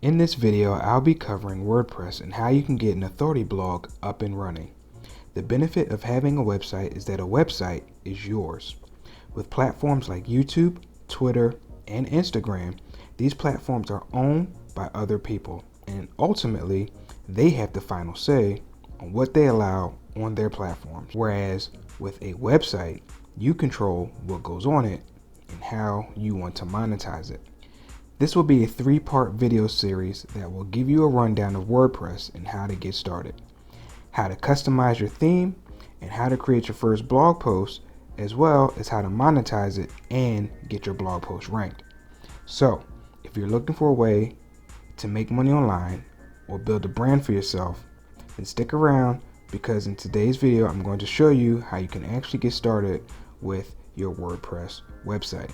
In this video, I'll be covering WordPress and how you can get an authority blog up and running. The benefit of having a website is that a website is yours. With platforms like YouTube, Twitter, and Instagram, these platforms are owned by other people, and ultimately, they have the final say on what they allow on their platforms. Whereas with a website, you control what goes on it and how you want to monetize it. This will be a 3-part video series that will give you a rundown of WordPress and how to get started, how to customize your theme, and how to create your first blog post, as well as how to monetize it and get your blog post ranked. So, if you're looking for a way to make money online or build a brand for yourself, then stick around, because in today's video I'm going to show you how you can actually get started with your WordPress website.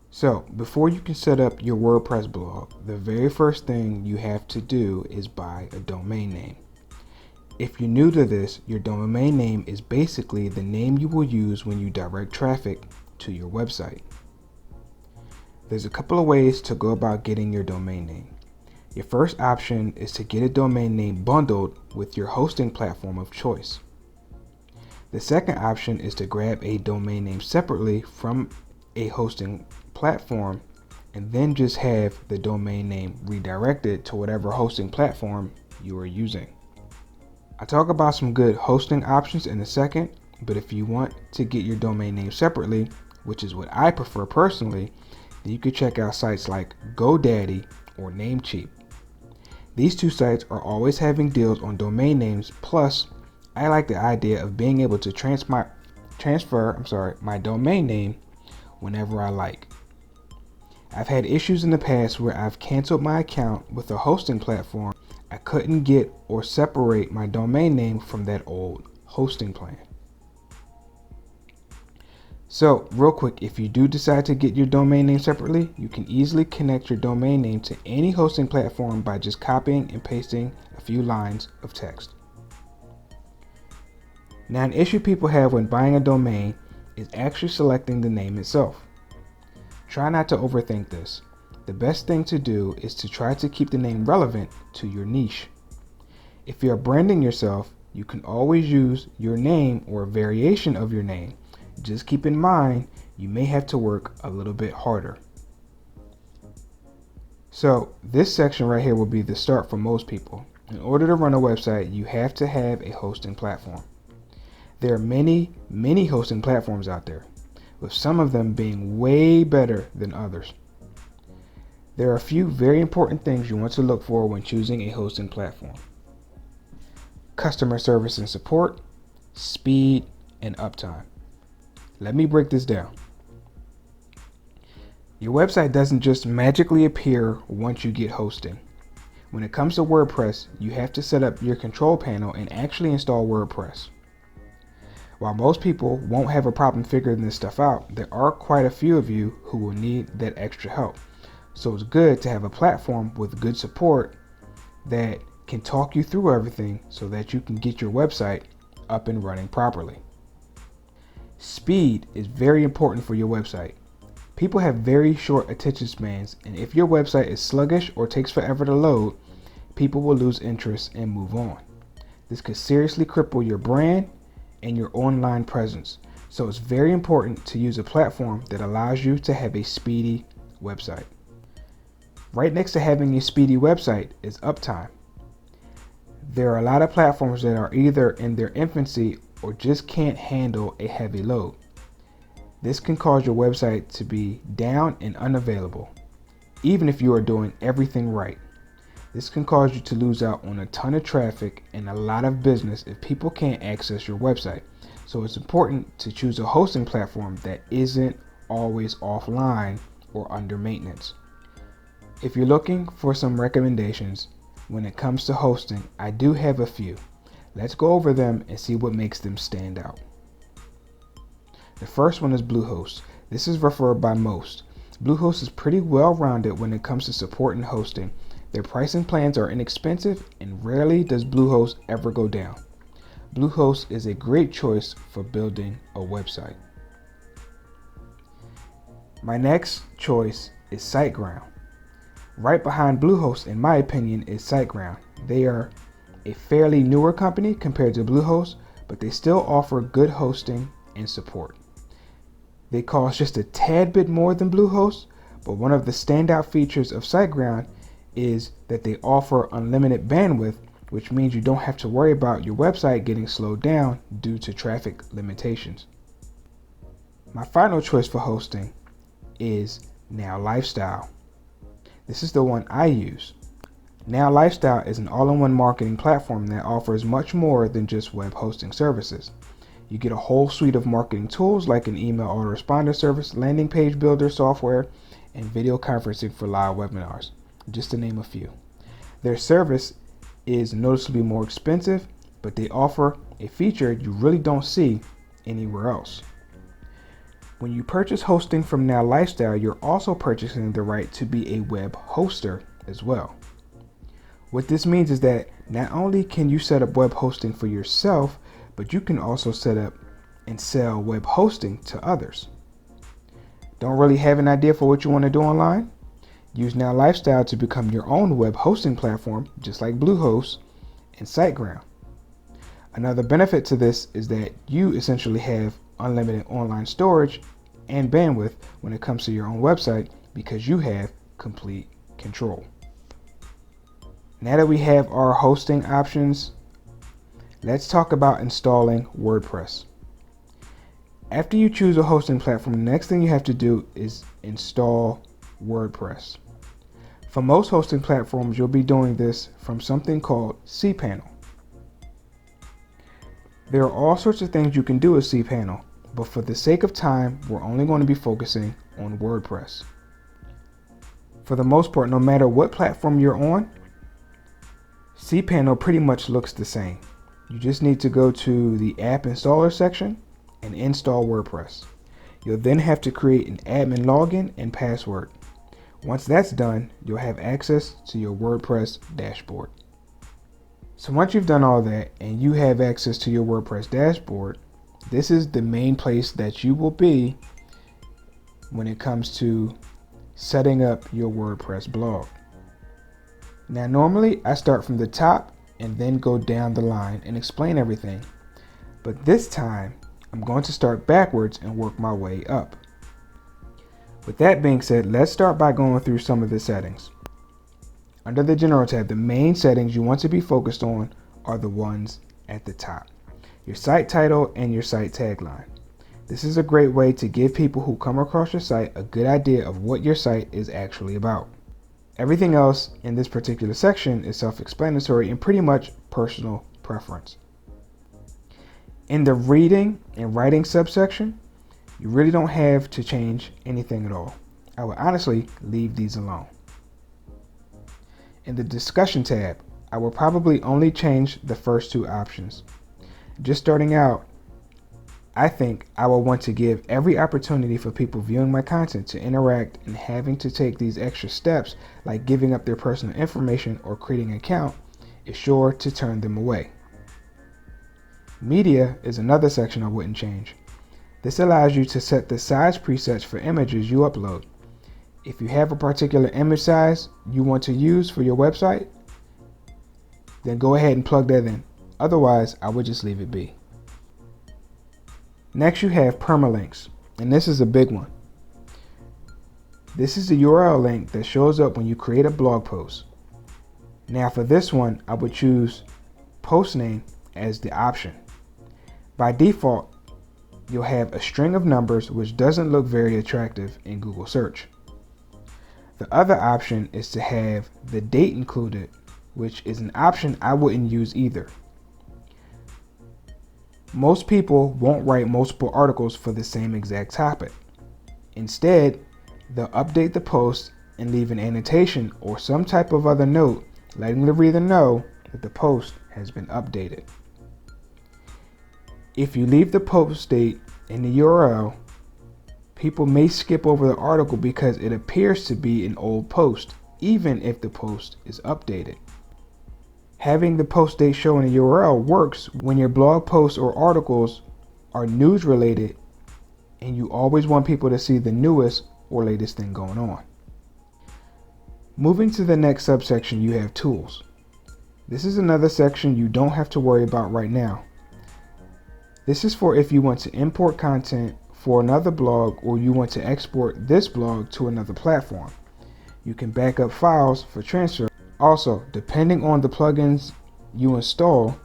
So, before you can set up your WordPress blog, the very first thing you have to do is buy a domain name. If you're new to this, your domain name is basically the name you will use when you direct traffic to your website. There's a couple of ways to go about getting your domain name. Your first option is to get a domain name bundled with your hosting platform of choice. The second option is to grab a domain name separately from a hosting platform and then just have the domain name redirected to whatever hosting platform you are using. I'll talk about some good hosting options in a second, but if you want to get your domain name separately, which is what I prefer personally, then you could check out sites like GoDaddy or Namecheap. These two sites are always having deals on domain names, plus I like the idea of being able to transfer my domain name whenever I like. I've had issues in the past where I've canceled my account with a hosting platform. I couldn't get or separate my domain name from that old hosting plan. So real quick, if you do decide to get your domain name separately, you can easily connect your domain name to any hosting platform by just copying and pasting a few lines of text. Now, an issue people have when buying a domain is actually selecting the name itself. Try not to overthink this. The best thing to do is to try to keep the name relevant to your niche. If you're branding yourself, you can always use your name or a variation of your name. Just keep in mind, you may have to work a little bit harder. So this section right here will be the start for most people. In order to run a website, you have to have a hosting platform. There are many hosting platforms out there, with some of them being way better than others. There are a few very important things you want to look for when choosing a hosting platform: customer service and support, speed, and uptime. Let me break this down. Your website doesn't just magically appear once you get hosting. When it comes to WordPress, you have to set up your control panel and actually install WordPress. While most people won't have a problem figuring this stuff out, there are quite a few of you who will need that extra help. So it's good to have a platform with good support that can talk you through everything so that you can get your website up and running properly. Speed is very important for your website. People have very short attention spans, and if your website is sluggish or takes forever to load, people will lose interest and move on. This could seriously cripple your brand and your online presence. So it's very important to use a platform that allows you to have a speedy website. Right next to having a speedy website is uptime. There are a lot of platforms that are either in their infancy or just can't handle a heavy load. This can cause your website to be down and unavailable, even if you are doing everything right. This can cause you to lose out on a ton of traffic and a lot of business if people can't access your website. So it's important to choose a hosting platform that isn't always offline or under maintenance. If you're looking for some recommendations when it comes to hosting, I do have a few. Let's go over them and see what makes them stand out. The first one is Bluehost. This is referred by most. Bluehost is pretty well-rounded when it comes to support and hosting. Their pricing plans are inexpensive, and rarely does Bluehost ever go down. Bluehost is a great choice for building a website. My next choice is SiteGround. Right behind Bluehost, in my opinion, is SiteGround. They are a fairly newer company compared to Bluehost, but they still offer good hosting and support. They cost just a tad bit more than Bluehost, but one of the standout features of SiteGround is that they offer unlimited bandwidth, which means you don't have to worry about your website getting slowed down due to traffic limitations. My final choice for hosting is Now Lifestyle. This is the one I use. Now Lifestyle is an all-in-one marketing platform that offers much more than just web hosting services. You get a whole suite of marketing tools like an email autoresponder service, landing page builder software, and video conferencing for live webinars, just to name a few. Their service is noticeably more expensive, but they offer a feature you really don't see anywhere else. When you purchase hosting from Now Lifestyle, you're also purchasing the right to be a web hoster as well. What this means is that not only can you set up web hosting for yourself, but you can also set up and sell web hosting to others. Don't really have an idea for what you want to do online? Use Now Lifestyle to become your own web hosting platform, just like Bluehost and SiteGround. Another benefit to this is that you essentially have unlimited online storage and bandwidth when it comes to your own website because you have complete control. Now that we have our hosting options, let's talk about installing WordPress. After you choose a hosting platform, the next thing you have to do is install WordPress. For most hosting platforms, you'll be doing this from something called cPanel. There are all sorts of things you can do with cPanel, but for the sake of time, we're only going to be focusing on WordPress. For the most part, no matter what platform you're on, cPanel pretty much looks the same. You just need to go to the app installer section and install WordPress. You'll then have to create an admin login and password. Once that's done, you'll have access to your WordPress dashboard. So once you've done all that and you have access to your WordPress dashboard, this is the main place that you will be when it comes to setting up your WordPress blog. Now normally I start from the top and then go down the line and explain everything, but this time I'm going to start backwards and work my way up. With that being said, let's start by going through some of the settings. Under the General tab, the main settings you want to be focused on are the ones at the top. Your site title and your site tagline. This is a great way to give people who come across your site a good idea of what your site is actually about. Everything else in this particular section is self-explanatory and pretty much personal preference. In the reading and writing subsection, you really don't have to change anything at all. I would honestly leave these alone. In the discussion tab, I will probably only change the first two options. Just starting out, I think I will want to give every opportunity for people viewing my content to interact, and having to take these extra steps like giving up their personal information or creating an account is sure to turn them away. Media is another section I wouldn't change. This allows you to set the size presets for images you upload. If you have a particular image size you want to use for your website, then go ahead and plug that in. Otherwise, I would just leave it be. Next, you have permalinks, and this is a big one. This is the URL link that shows up when you create a blog post. Now for this one, I would choose post name as the option. By default, you'll have a string of numbers, which doesn't look very attractive in Google search. The other option is to have the date included, which is an option I wouldn't use either. Most people won't write multiple articles for the same exact topic. Instead, they'll update the post and leave an annotation or some type of other note letting the reader know that the post has been updated. If you leave the post date in the URL, people may skip over the article because it appears to be an old post, even if the post is updated. Having the post date show in the URL works when your blog posts or articles are news related and you always want people to see the newest or latest thing going on. Moving to the next subsection, you have tools. This is another section you don't have to worry about right now. This is for if you want to import content for another blog or you want to export this blog to another platform. You can back up files for transfer. Also, depending on the plugins you install,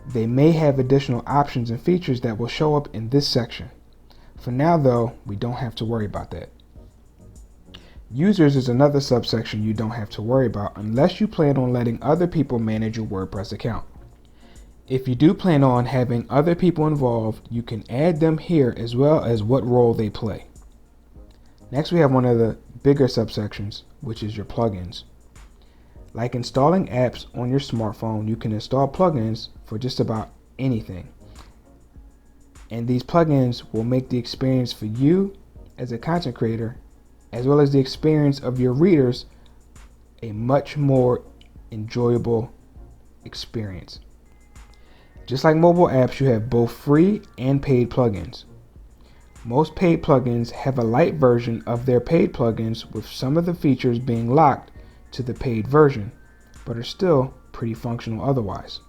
they may have additional options and features that will show up in this section. For now though, we don't have to worry about that. Users is another subsection you don't have to worry about unless you plan on letting other people manage your WordPress account. If you do plan on having other people involved, you can add them here as well as what role they play. Next, we have one of the bigger subsections, which is your plugins. Like installing apps on your smartphone, you can install plugins for just about anything. And these plugins will make the experience for you as a content creator, as well as the experience of your readers, a much more enjoyable experience. Just like mobile apps, you have both free and paid plugins. Most paid plugins have a light version of their paid plugins with some of the features being locked to the paid version, but are still pretty functional otherwise.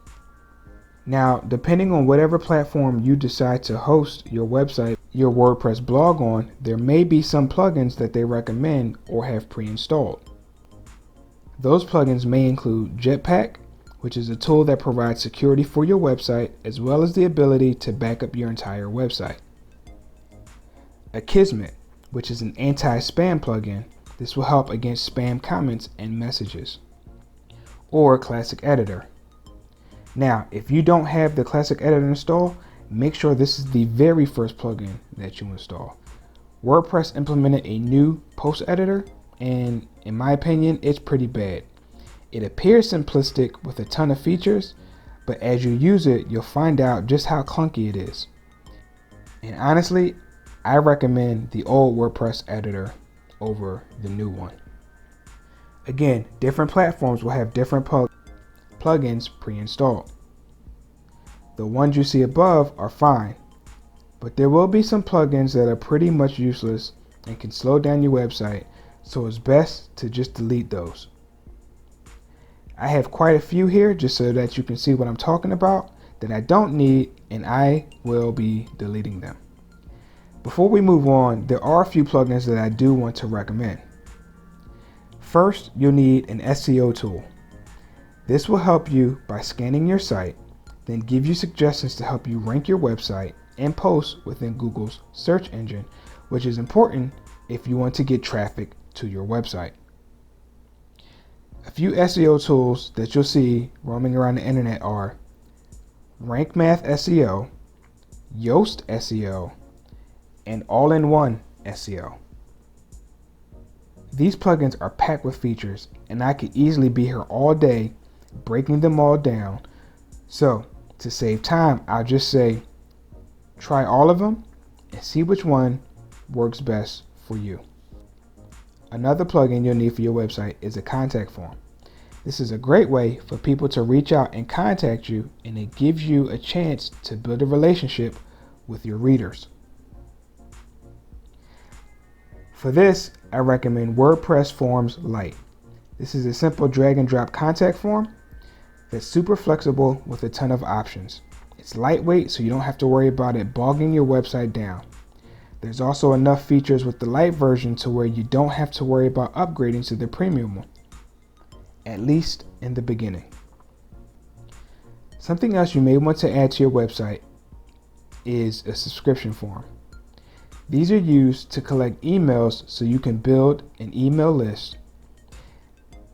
Now, depending on whatever platform you decide to host your website, your WordPress blog on, there may be some plugins that they recommend or have pre-installed. Those plugins may include Jetpack, which is a tool that provides security for your website as well as the ability to back up your entire website. Akismet, which is an anti-spam plugin. This will help against spam comments and messages. Or Classic Editor. Now, if you don't have the Classic Editor installed, make sure this is the very first plugin that you install. WordPress implemented a new post editor, and in my opinion, it's pretty bad. It appears simplistic with a ton of features, but as you use it, you'll find out just how clunky it is. And honestly, I recommend the old WordPress editor over the new one. Again, different platforms will have different plugins pre-installed. The ones you see above are fine, but there will be some plugins that are pretty much useless and can slow down your website, so it's best to just delete those. I have quite a few here just so that you can see what I'm talking about that I don't need, and I will be deleting them. Before we move on, there are a few plugins that I do want to recommend. First, you'll need an SEO tool. This will help you by scanning your site, then give you suggestions to help you rank your website and post within Google's search engine, which is important if you want to get traffic to your website. A few SEO tools that you'll see roaming around the internet are Rank Math SEO, Yoast SEO, and All-in-One SEO. These plugins are packed with features, and I could easily be here all day breaking them all down. So, to save time, I'll just say try all of them and see which one works best for you. Another plugin you'll need for your website is a contact form. This is a great way for people to reach out and contact you, and it gives you a chance to build a relationship with your readers. For this, I recommend WordPress Forms Lite. This is a simple drag and drop contact form that's super flexible with a ton of options. It's lightweight, so you don't have to worry about it bogging your website down. There's also enough features with the Lite version to where you don't have to worry about upgrading to the premium one, at least in the beginning. Something else you may want to add to your website is a subscription form. These are used to collect emails so you can build an email list.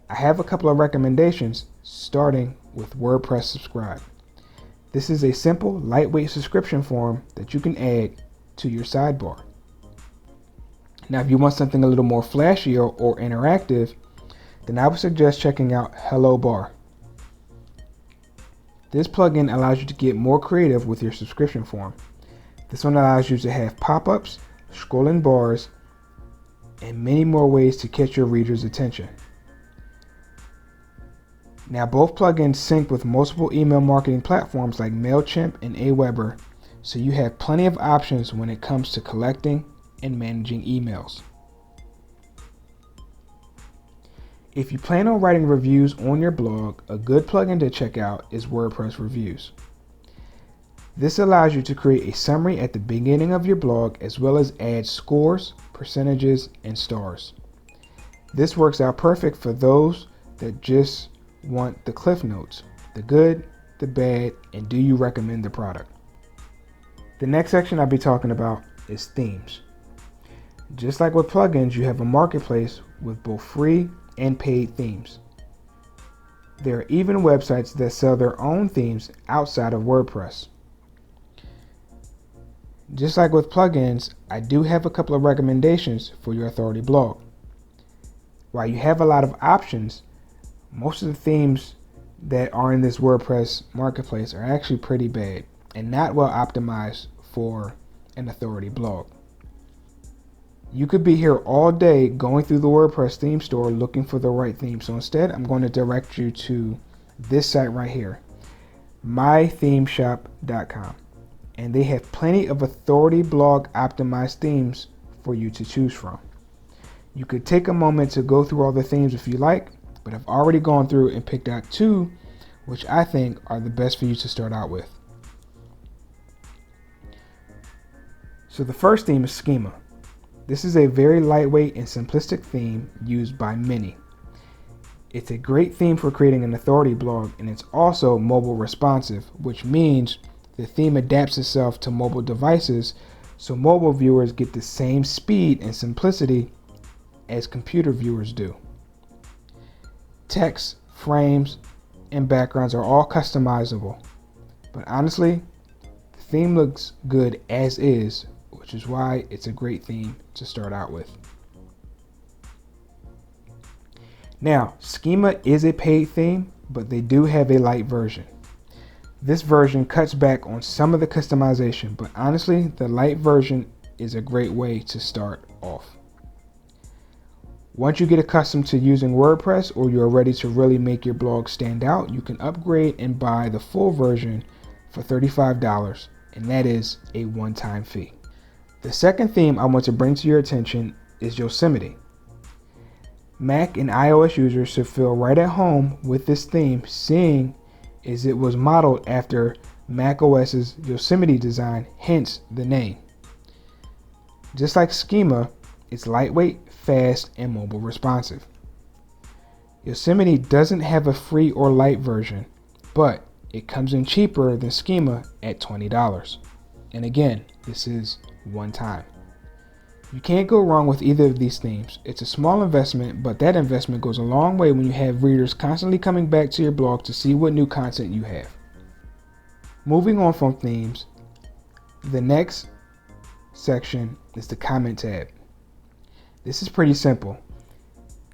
I have a couple of recommendations, starting with WordPress Subscribe. This is a simple, lightweight subscription form that you can add to your sidebar. Now, if you want something a little more flashy or interactive, then I would suggest checking out Hello Bar. This plugin allows you to get more creative with your subscription form. This one allows you to have pop-ups, scrolling bars, and many more ways to catch your readers' attention. Now, both plugins sync with multiple email marketing platforms like MailChimp and Aweber, so you have plenty of options when it comes to collecting and managing emails. If you plan on writing reviews on your blog, a good plugin to check out is WordPress Reviews. This allows you to create a summary at the beginning of your blog as well as add scores, percentages, and stars. This works out perfect for those that just want the cliff notes, the good, the bad, and do you recommend the product. The next section I'll be talking about is themes. Just like with plugins, you have a marketplace with both free and paid themes. There are even websites that sell their own themes outside of WordPress. Just like with plugins, I do have a couple of recommendations for your authority blog. While you have a lot of options, most of the themes that are in this WordPress marketplace are actually pretty bad and not well optimized for an authority blog. You could be here all day going through the WordPress theme store looking for the right theme. So instead, I'm going to direct you to this site right here, mythemeshop.com. And they have plenty of authority blog optimized themes for you to choose from. You could take a moment to go through all the themes if you like, but I've already gone through and picked out two which I think are the best for you to start out with. So the first theme is Schema. This is a very lightweight and simplistic theme used by many. It's a great theme for creating an authority blog, and it's also mobile responsive, which means the theme adapts itself to mobile devices, so mobile viewers get the same speed and simplicity as computer viewers do. Text, frames, and backgrounds are all customizable, but honestly, the theme looks good as is, which is why it's a great theme to start out with. Now, Schema is a paid theme, but they do have a light version. This version cuts back on some of the customization, but honestly, the light version is a great way to start off. Once you get accustomed to using WordPress or you're ready to really make your blog stand out, you can upgrade and buy the full version for $35, and that is a one-time fee. The second theme I want to bring to your attention is Yosemite. Mac and iOS users should feel right at home with this theme, seeing as it was modeled after Mac OS's Yosemite design, hence the name. Just like Schema, it's lightweight, fast, and mobile responsive. Yosemite doesn't have a free or light version, but it comes in cheaper than Schema at $20. And again, this is one time. You can't go wrong with either of these themes. It's a small investment, but that investment goes a long way when you have readers constantly coming back to your blog to see what new content you have. Moving on from themes, the next section is the comment tab. This is pretty simple.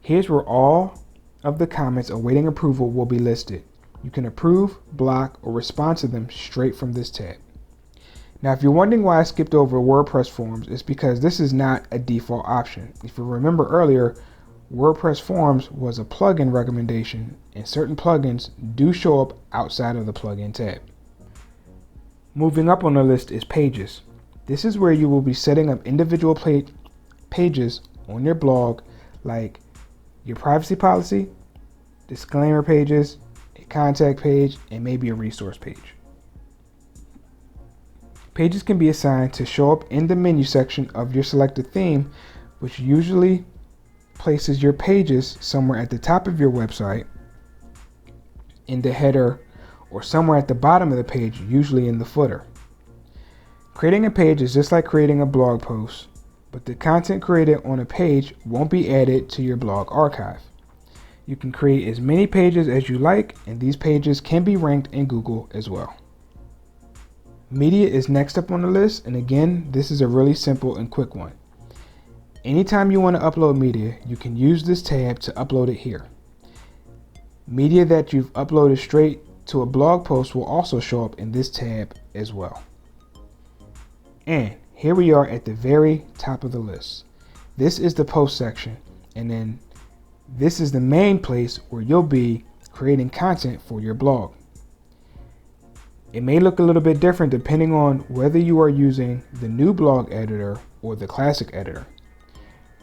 Here's where all of the comments awaiting approval will be listed. You can approve, block, or respond to them straight from this tab. Now, if you're wondering why I skipped over WordPress forms, it's because this is not a default option. If you remember earlier, WordPress forms was a plugin recommendation, and certain plugins do show up outside of the plugin tab. Moving up on the list is pages. This is where you will be setting up individual pages on your blog, like your privacy policy, disclaimer pages, a contact page, and maybe a resource page. Pages can be assigned to show up in the menu section of your selected theme, which usually places your pages somewhere at the top of your website, in the header, or somewhere at the bottom of the page, usually in the footer. Creating a page is just like creating a blog post, but the content created on a page won't be added to your blog archive. You can create as many pages as you like, and these pages can be ranked in Google as well. Media is next up on the list, and again, this is a really simple and quick one. Anytime you want to upload media, you can use this tab to upload it here. Media that you've uploaded straight to a blog post will also show up in this tab as well. And here we are at the very top of the list. This is the post section, and then this is the main place where you'll be creating content for your blog. It may look a little bit different depending on whether you are using the new blog editor or the classic editor.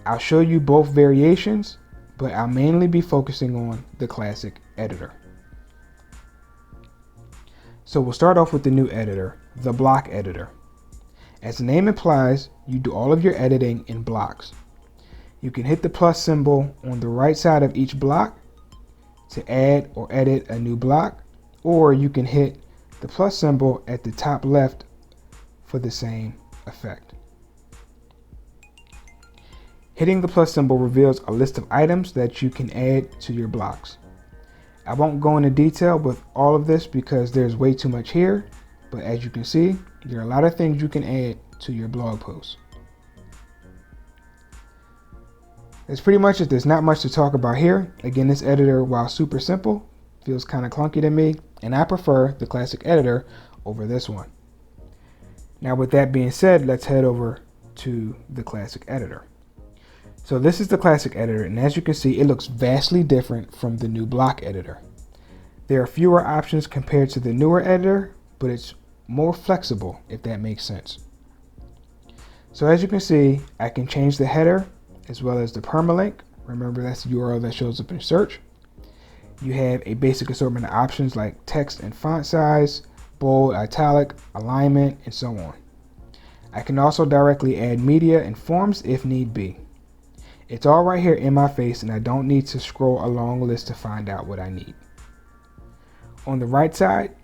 I'll show you both variations, but I'll mainly be focusing on the classic editor. So we'll start off with the new editor, the block editor. As the name implies, you do all of your editing in blocks. You can hit the plus symbol on the right side of each block to add or edit a new block, or you can hit the plus symbol at the top left for the same effect. Hitting the plus symbol reveals a list of items that you can add to your blocks. I won't go into detail with all of this because there's way too much here, but as you can see, there are a lot of things you can add to your blog posts. That's pretty much it. There's not much to talk about here. Again, this editor, while super simple, feels kind of clunky to me, and I prefer the classic editor over this one. Now with that being said, let's head over to the classic editor. So this is the classic editor, and as you can see, it looks vastly different from the new block editor. There are fewer options compared to the newer editor, but it's more flexible, if that makes sense. So as you can see, I can change the header as well as the permalink. Remember, that's the URL that shows up in search. You have a basic assortment of options like text and font size, bold, italic, alignment, and so on. I can also directly add media and forms if need be. It's all right here in my face, and I don't need to scroll a long list to find out what I need. On the right side,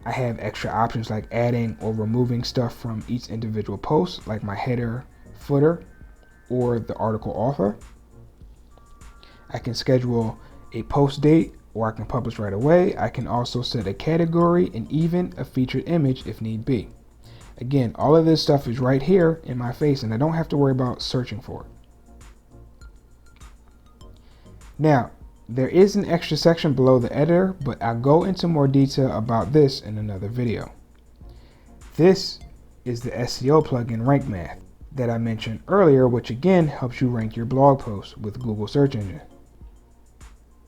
I have extra options like adding or removing stuff from each individual post, like my header, footer, or the article author. I can schedule a post date, or I can publish right away. I can also set a category and even a featured image if need be. Again, all of this stuff is right here in my face, and I don't have to worry about searching for it. Now, there is an extra section below the editor, but I'll go into more detail about this in another video. This is the SEO plugin Rank Math that I mentioned earlier, which again helps you rank your blog posts with Google search engine.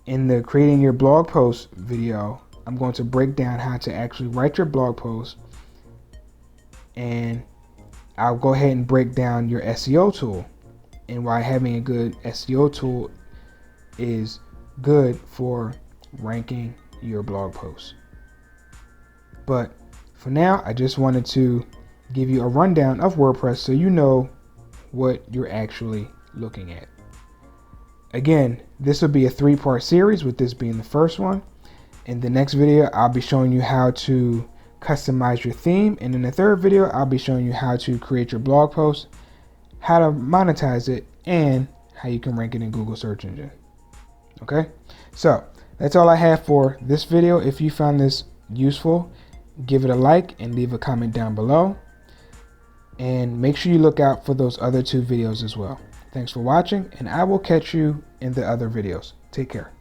In the creating your blog post video, I'm going to break down how to actually write your blog post, and I'll go ahead and break down your SEO tool and why having a good SEO tool is good for ranking your blog posts. But for now, I just wanted to give you a rundown of WordPress so you know what you're actually looking at. Again, this will be a 3-part series, with this being the first one. In the next video, I'll be showing you how to customize your theme, and in the third video, I'll be showing you how to create your blog post, how to monetize it, and how you can rank it in Google search engine. Okay, so that's all I have for this video. If you found this useful, give it a like and leave a comment down below, and make sure you look out for those other 2 videos as well. Thanks for watching, and I will catch you in the other videos. Take care.